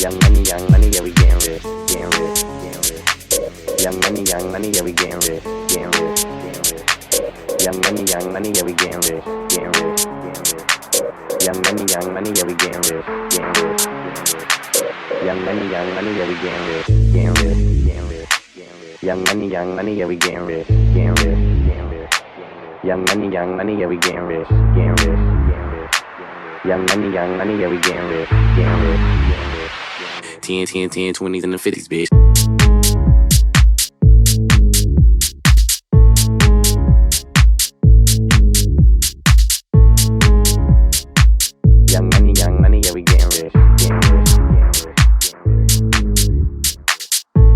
Young money, yeah, we getting rich. rich, getting rich, getting rich. Young money, yeah, we getting rich, getting rich, getting rich. Young money, yeah, we getting rich, getting rich, getting rich. Young money, yeah, we getting rich, getting rich, getting rich. Young money, yeah, we getting rich, getting rich, getting rich, getting rich. Young money, yeah, we getting rich, getting rich, getting rich. Young money, yeah, we getting rich, getting rich, getting rich. Young money, yeah, we getting rich, getting rich, getting rich. 10, 20s and the 50s, bitch. Young money, yeah, we getting rich, getting rich, getting rich, getting rich.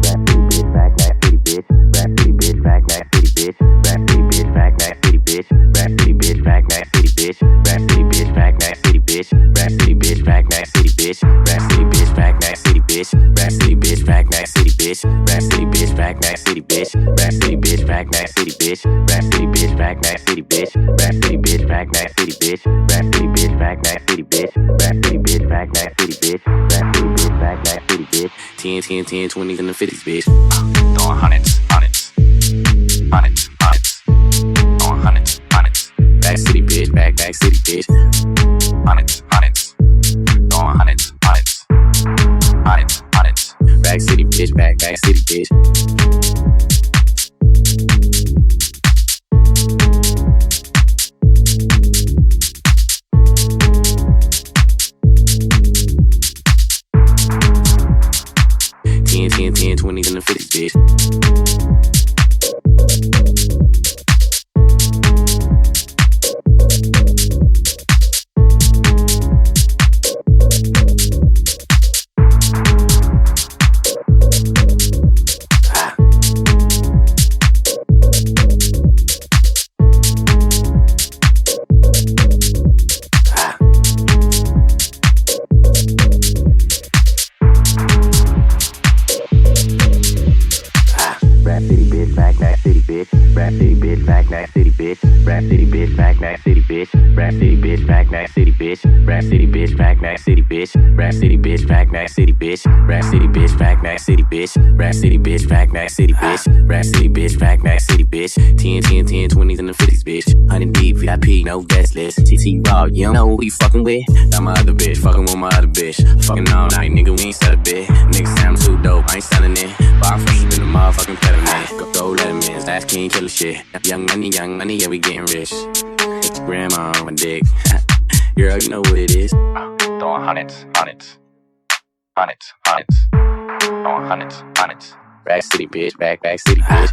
Rap city bitch, back city bitch. Rap city bitch, back city bitch. Rap city bitch, back city bitch. Rap city bitch, back city bitch. Rap city bitch, back city bitch. Rap city bitch, back city bitch. Rap city bitch, back city bitch. Rap city bitch, back city bitch. Rap city bitch, back city bitch. Rap city bitch, back city bitch. Rap city bitch, back city bitch. Rap city bitch, back city bitch. Rap city bitch, back city bitch. Rap city bitch, back city bitch. Rap city bitch, back city bitch. 10, 20s and the 50s, bitch. Throwing hundreds. Throwing hundreds. Back city bitch, back city bitch. Hundreds. Throwing hundreds. Back city bitch, back city bitch. Ten, 20s and the 50s, bitch. Rap city bitch, back city bitch. Rap city bitch, back city bitch. Rap city bitch, back city bitch. Rap city bitch, back city bitch. Rap city bitch, back city bitch. Rap city bitch, back city bitch. Rap city bitch, back city bitch. Rap city bitch, back city bitch. Rap city bitch, back city bitch. 10, 20s and the 50s, bitch. 100 deep, VIP, no guest list. TT Raw, you don't know who we fucking with. Not my other bitch, fucking with my other bitch. Fucking all night, nigga, we ain't sell a bit. Niggas say I'm too dope, I ain't selling it. But I'm fresher than the motherfucking pediment. Go throw Letterman's, last king killer shit. Young money, yeah, we getting rich. It's your grandma on my dick. Girl, you know what it is. Throwing hundreds. Throwing hundreds. Back city bitch, back city bitch.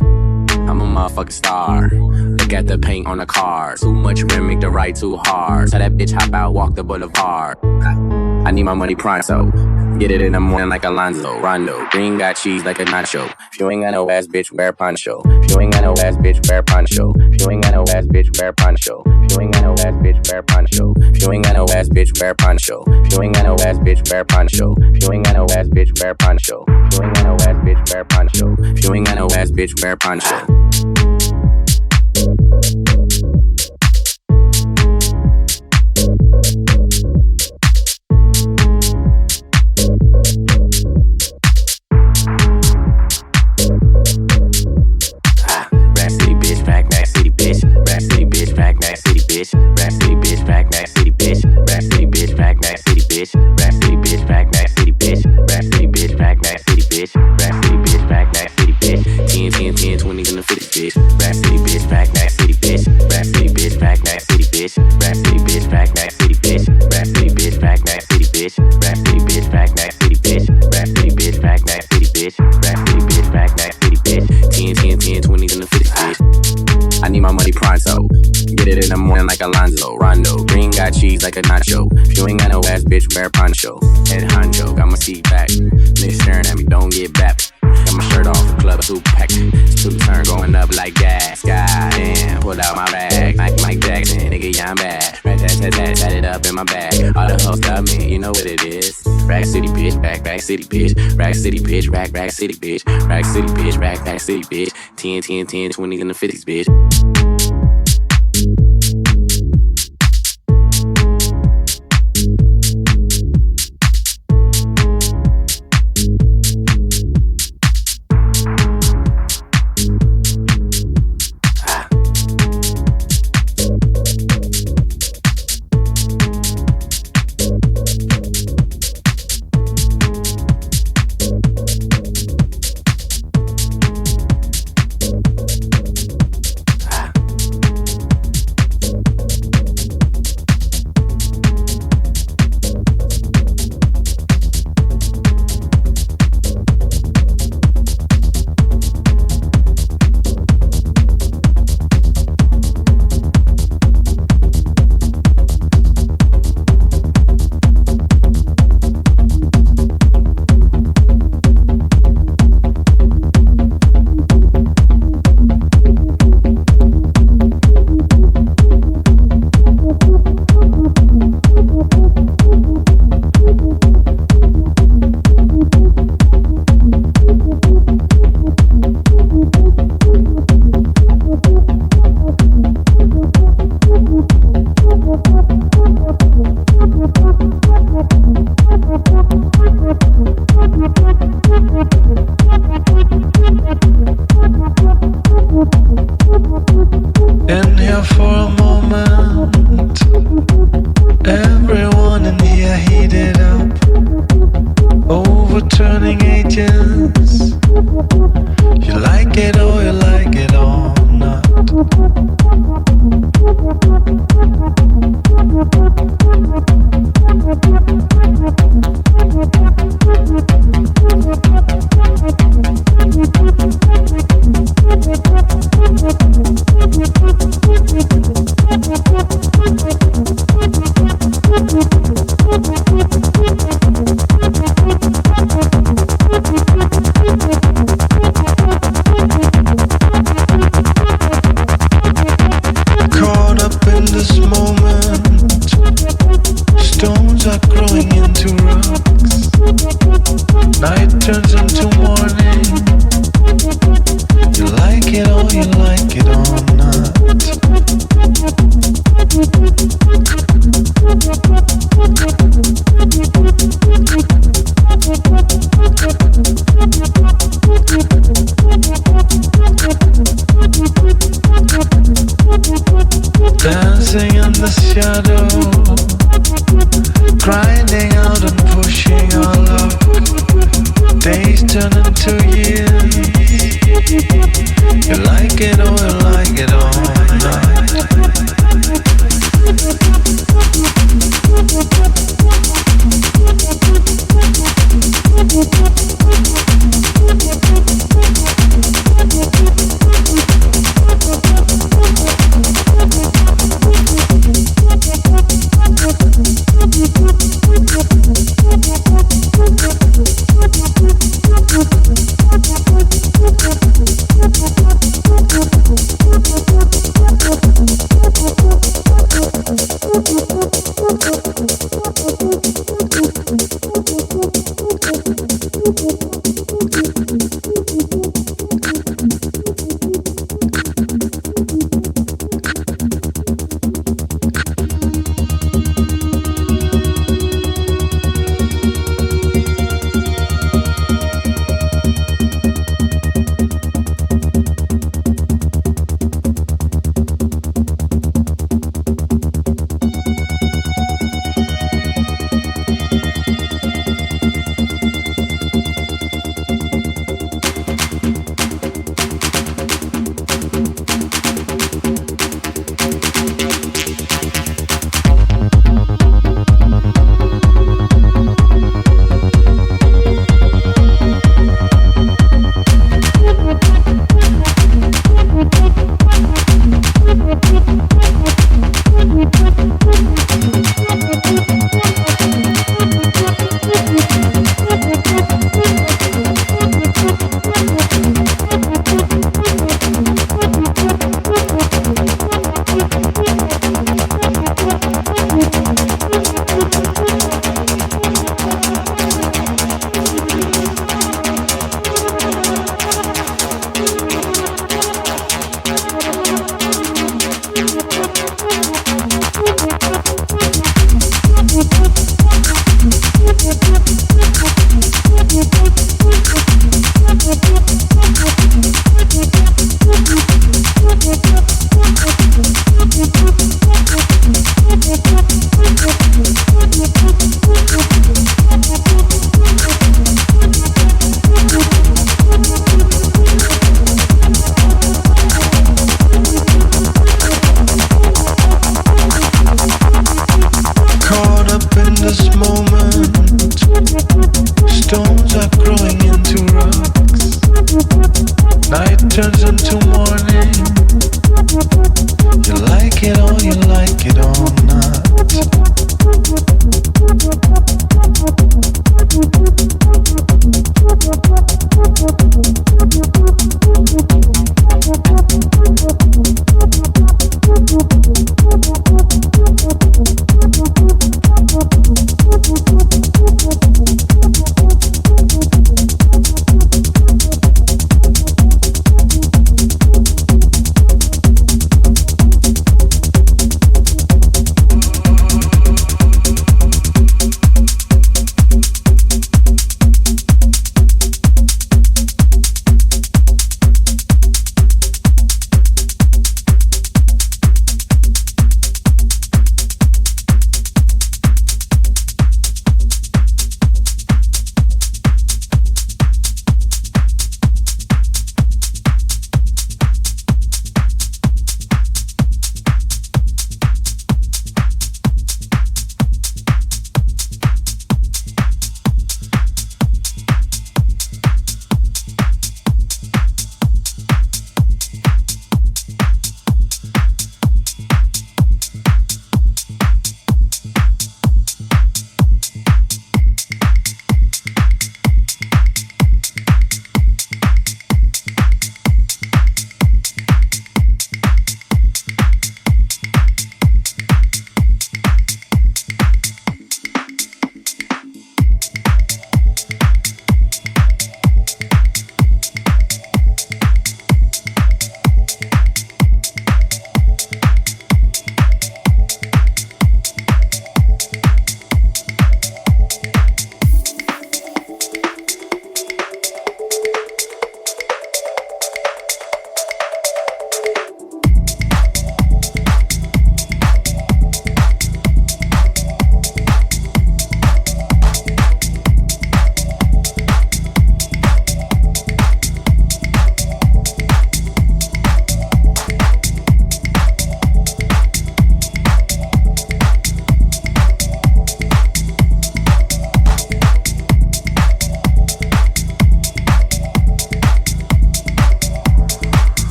I'm a motherfucking star. Look at the paint on the car. Too much rim, make the ride too hard. So that bitch hop out, walk the boulevard. I need my money pronto. Get it in the morning like Alonzo, Rondo. Green got cheese like a nacho. If you ain't got no ass, bitch, wear a poncho. If you ain't got no ass, bitch, wear a poncho. If you ain't got no ass, bitch, wear a poncho. If you ain't got no ass, bitch, wear a poncho. If you ain't got no ass, bitch, wear a poncho. If you ain't got no ass, bitch, wear a poncho. If you ain't got no ass, bitch, wear a poncho. If you ain't got no ass, bitch, wear a poncho. If you ain't got no ass, bitch, wear a poncho. Rap city bitch, back city bitch. Rap city bitch, back city bitch. Rap city bitch, back city bitch. Rap city bitch, back city bitch. Rap city bitch, back city bitch. 10, 20s and the 50s, bitch. Rap city bitch, back city bitch. Rap city bitch, back city bitch. Rap city bitch, back city bitch. Rap city bitch, back city bitch. Rap city bitch, back city bitch. Rap city bitch, back city bitch. Rap city bitch, back city bitch. 10, 20s and the 50s, bitch. I need my money pronto. Get it in the morning like Alonzo, Rondo. Green got cheese like a nacho. If you ain't got no ass, bitch, wear a poncho. Head honcho, got my seat back. Niggas staring at me, don't get bapped. Got my shirt off, the club two pack. Two turn going up like gas. God damn, pulled out my bag. Mike Jackson, nigga, yeah, I'm bad. Tat it up in my bag. All the hoes got me, you know what it is. Rack city bitch, back city bitch. Rack city bitch, rack city bitch. Rack city bitch, rack city bitch. 10, 20s and the 50s, bitch. Days turn into years. You like it or you like it all night.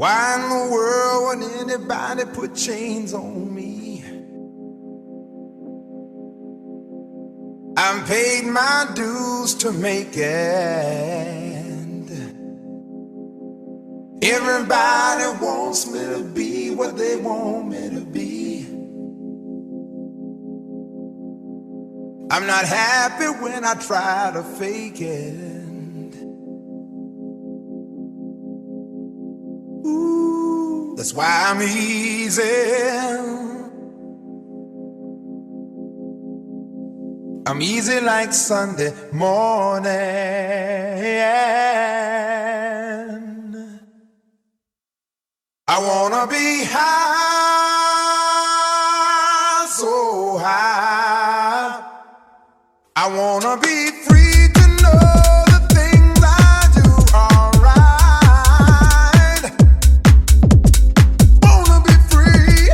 Why in the world would anybody put chains on me? I've paid my dues to make it. Everybody wants me to be what they want me to be. I'm not happy when I try to fake it. Ooh, that's why I'm easy. I'm easy like Sunday morning. I wanna be high, so high. I wanna be free to know the things I do are right. Wanna be free.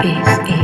is